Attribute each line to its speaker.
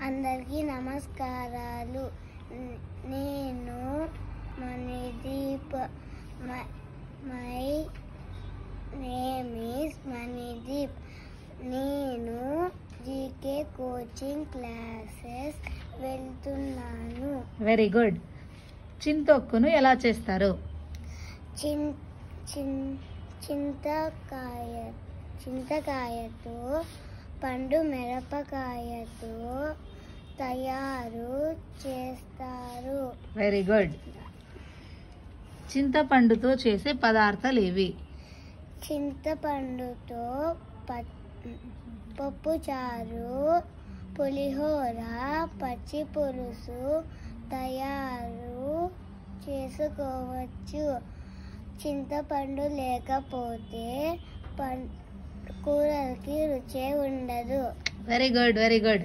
Speaker 1: అందరికీ నమస్కారాలు. నేను Manideep. My name is Manideep. నేను జీకే కోచింగ్ క్లాసెస్ వెళ్తున్నాను.
Speaker 2: Very good. చింతొక్కును ఎలా చేస్తారు?
Speaker 1: చింతకాయతో పండు మిరపకాయతో తయారు చేస్తారు.
Speaker 2: Very good. చింతపండుతో చేసే పదార్థాలు ఏవి?
Speaker 1: చింతపండుతో పప్పుచారు, పులిహోర, పచ్చి పులుసు తయారు చేసుకోవచ్చు. చింతపండు లేకపోతే కూరకి రుచే ఉండదు.
Speaker 2: Very good.